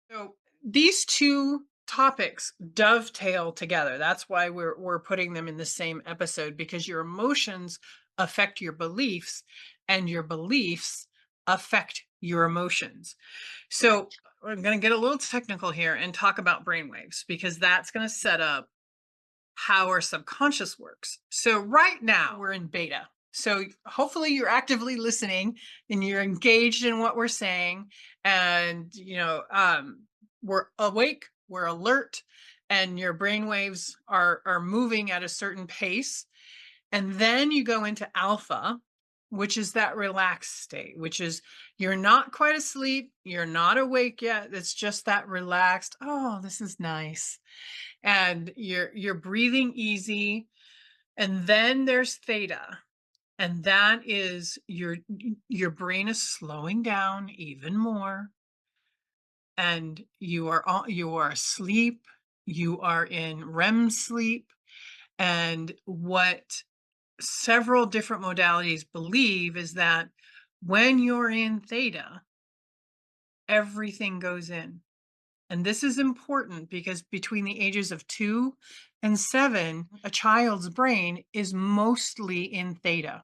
So these two topics dovetail together. That's why we're putting them in the same episode because your emotions affect your beliefs and your beliefs affect your emotions. So I'm going to get a little technical here and talk about brainwaves because that's going to set up how our subconscious works. So right now we're in beta. So hopefully you're actively listening and you're engaged in what we're saying and we're awake, we're alert and your brain waves are moving at a certain pace and then you go into alpha, which is that relaxed state, which is you're not quite asleep, you're not awake yet. It's just that relaxed, oh, this is nice and you're breathing easy. And then there's theta, and that is your brain is slowing down even more, and you are asleep, you are in REM sleep, and what several different modalities believe is that when you're in theta, everything goes in. And this is important because between the ages of 2 and 7, a child's brain is mostly in theta.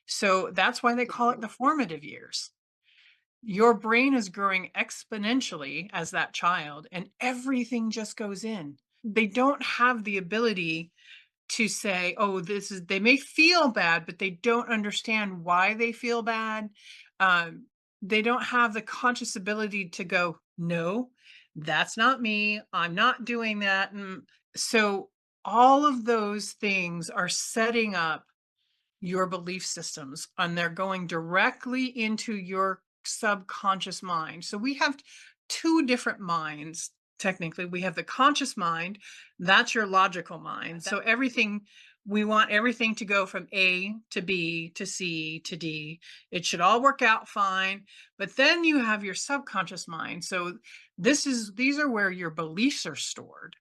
So that's why they call it the formative years. Your brain is growing exponentially as that child, and everything just goes in. They don't have the ability to say, oh, they may feel bad, but they don't understand why they feel bad. Um, they don't have the conscious ability to go, no, that's not me. I'm not doing that. So all of those things are setting up your belief systems and they're going directly into your subconscious mind. So we have two different minds. Technically, we have the conscious mind, that's your logical mind. So everything we want everything to go from A to B to C to D. It should all work out fine. But then you have your subconscious mind. So these are where your beliefs are stored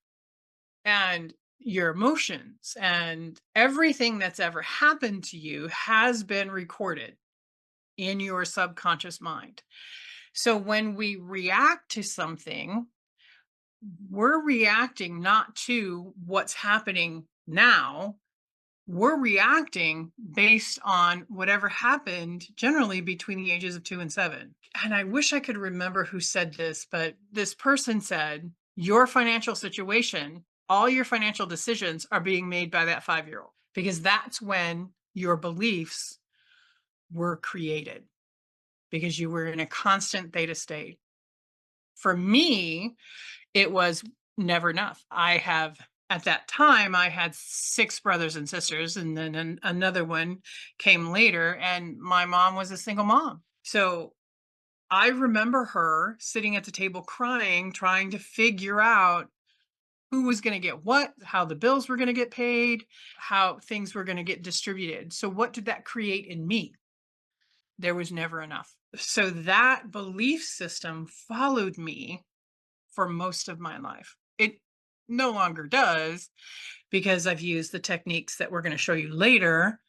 and your emotions and everything that's ever happened to you has been recorded in your subconscious mind. So when we react to something, we're reacting not to what's happening now. We're reacting based on whatever happened generally between the ages of 2 and 7. And I wish I could remember who said this, but this person said, your financial situation, all your financial decisions are being made by that 5-year old because that's when your beliefs were created because you were in a constant theta state. For me, it was never enough. At that time, I had 6 brothers and sisters, and then another one came later, and my mom was a single mom. So I remember her sitting at the table crying, trying to figure out who was going to get what, how the bills were going to get paid, how things were going to get distributed. So, what did that create in me? There was never enough. So, that belief system followed me for most of my life. It no longer does because I've used the techniques that we're going to show you later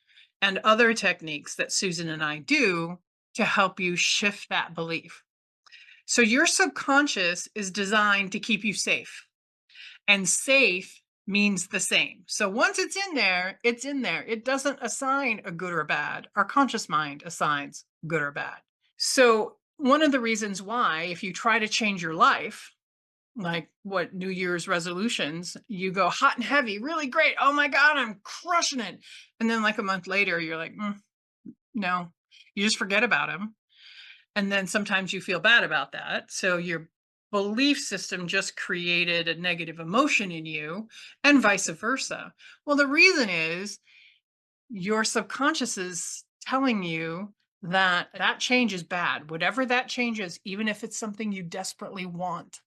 and other techniques that Susan and I do to help you shift that belief. So your subconscious is designed to keep you safe, and safe means the same. So once it's in there, it's in there. It doesn't assign a good or bad. Our conscious mind assigns good or bad. So one of the reasons why, if you try to change your life, like what New Year's resolutions, you go hot and heavy, really great. Oh my God, I'm crushing it. And then like a month later, you're like, no, you just forget about them. And then sometimes you feel bad about that. So your belief system just created a negative emotion in you and vice versa. Well, the reason is your subconscious is telling you that that change is bad. Whatever that change is, even if it's something you desperately want.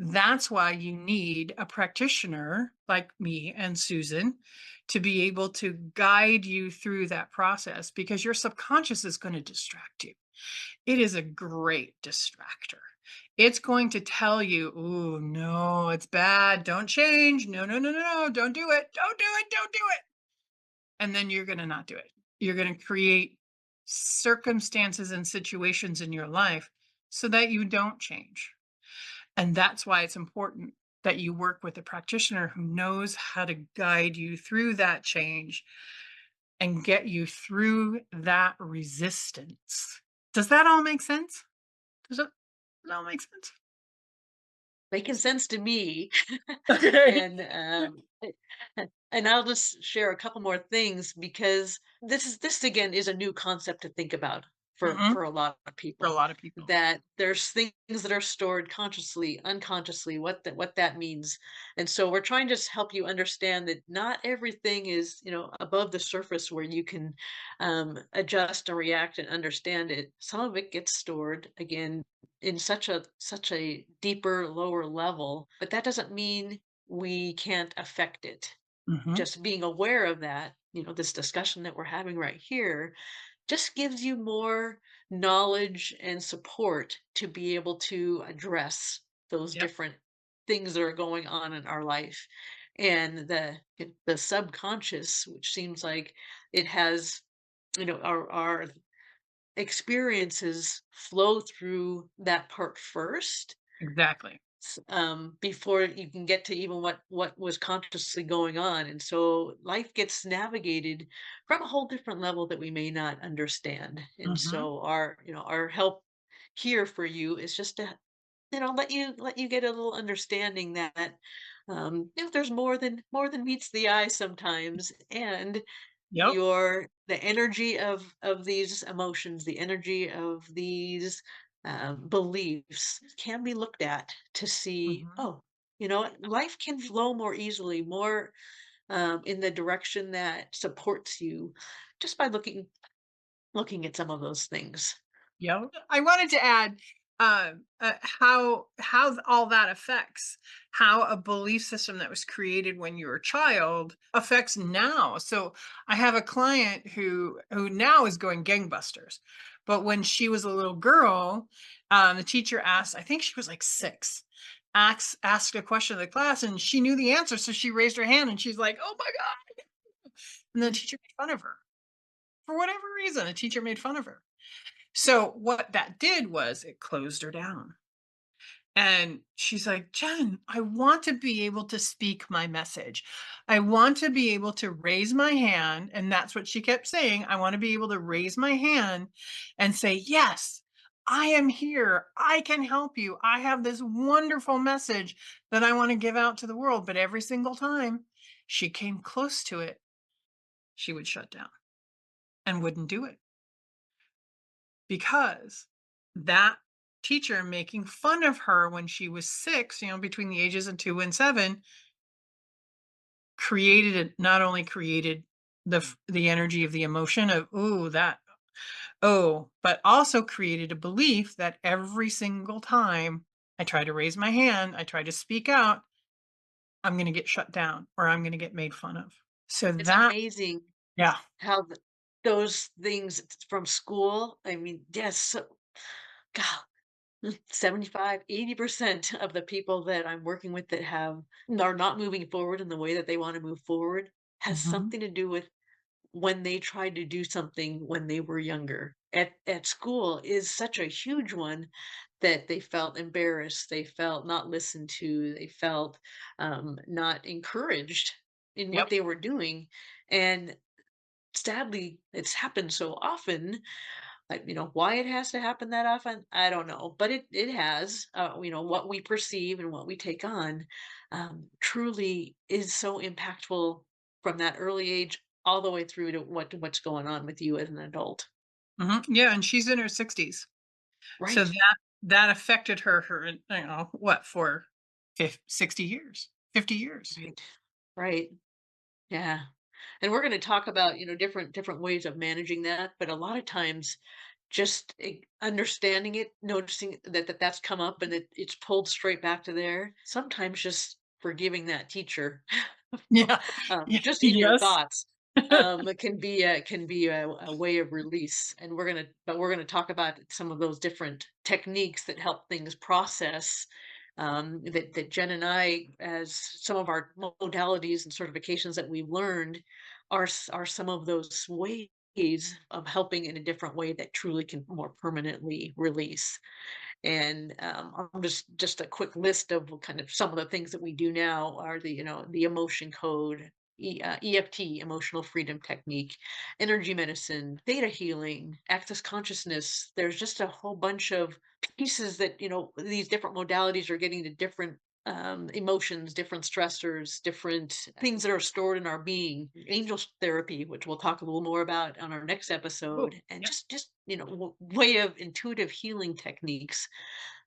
That's why you need a practitioner like me and Susan to be able to guide you through that process because your subconscious is going to distract you. It is a great distractor. It's going to tell you, "Oh, no, it's bad. Don't change. No, no, no, no, no. Don't do it. Don't do it. Don't do it." And then you're going to not do it. You're going to create circumstances and situations in your life so that you don't change. And that's why it's important that you work with a practitioner who knows how to guide you through that change and get you through that resistance. Does that all make sense? Does that all make sense? Making sense to me. Okay. And, and I'll just share a couple more things because this again is a new concept to think about Mhm. for a lot of For a people. lot of people. That there's things that are stored consciously, unconsciously, what that means. And so we're trying to help you understand that not everything is, above the surface where you can adjust and react and understand it. Some of it gets stored again in such a deeper, lower level, but that doesn't mean we can't affect it. Mhm. Just being aware of that, this discussion that we're having right here just gives you more knowledge and support to be able to address those Yep. different things that are going on in our life. And the subconscious, which seems like it has, our experiences flow through that part first, Exactly. before you can get to even what was consciously going on. And so life gets navigated from a whole different level that we may not understand. And Mhm. so our help here for you is just to let you get a little understanding that there's more than meets the eye sometimes. And Yep. the energy of these emotions, the energy of these beliefs can be looked at to see, Mhm. oh, life can flow more easily, more in the direction that supports you, just by looking at some of those things. Yeah, I wanted to add how all that affects how a belief system that was created when you were a child affects now. So I have a client who now is going gangbusters, but when she was a little girl, the teacher asked, I think she was like 6, asked a question of the class, and she knew the answer, so she raised her hand and she's like, "Oh my god!" And the teacher made fun of her for whatever reason. The teacher made fun of her. So what that did was it closed her down. And she's like, "Jen, I want to be able to speak my message. I want to be able to raise my hand." And that's what she kept saying. "I want to be able to raise my hand and say, 'Yes, I am here. I can help you. I have this wonderful message that I want to give out to the world.'" But every single time she came close to it, she would shut down and wouldn't do it. Because that teacher making fun of her when she was 6, between the ages of 2 and 7, not only created the energy of the emotion of, "Ooh, that but also created a belief that every single time I try to raise my hand, I try to speak out, I'm gonna get shut down or I'm gonna get made fun of." So It's that amazing yeah. how those things from school. I mean, yes, God, 75, 80% of the people that I'm working with that are not moving forward in the way that they want to move forward has Mhm. something to do with when they tried to do something when they were younger. At school is such a huge one that they felt embarrassed, they felt not listened to, they felt not encouraged in what Yep. they were doing. And sadly, it's happened so often. Like, why it has to happen that often, I don't know, but it has. What we perceive and what we take on truly is so impactful from that early age all the way through to what's going on with you as an adult. Mhm. Yeah, and she's in her 60s. So Right. that affected her, what, for 60 years, 50 years. Right. Right. Yeah. And we're going to talk about, different ways of managing that, but a lot of times just understanding it, noticing that's come up and it's pulled straight back to there. Sometimes just forgiving that teacher, Yeah. Yeah. just in your Yes. thoughts, it can be a way of release. And we're gonna talk about some of those different techniques that help things process. That Jen and I, as some of our modalities and certifications that we've learned, are some of those ways ways of helping in a different way that truly can more permanently release. And I'm just a quick list of what kind of some of the things that we do now are the emotion code, EFT, emotional freedom technique, energy medicine, theta healing, access consciousness. There's just a whole bunch of pieces that these different modalities are getting to different emotions, different stressors, different things that are stored in our being. Angel therapy, which we'll talk a little more about on our next Oh, episode, and yep. just way of intuitive healing techniques.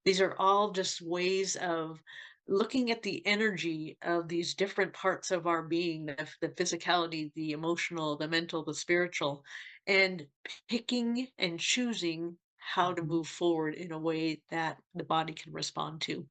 These are all just ways of looking at the energy of these different parts of our being, the physicality, the emotional, the mental, the spiritual, and picking and choosing how to Mhm. move forward in a way that the body can respond to.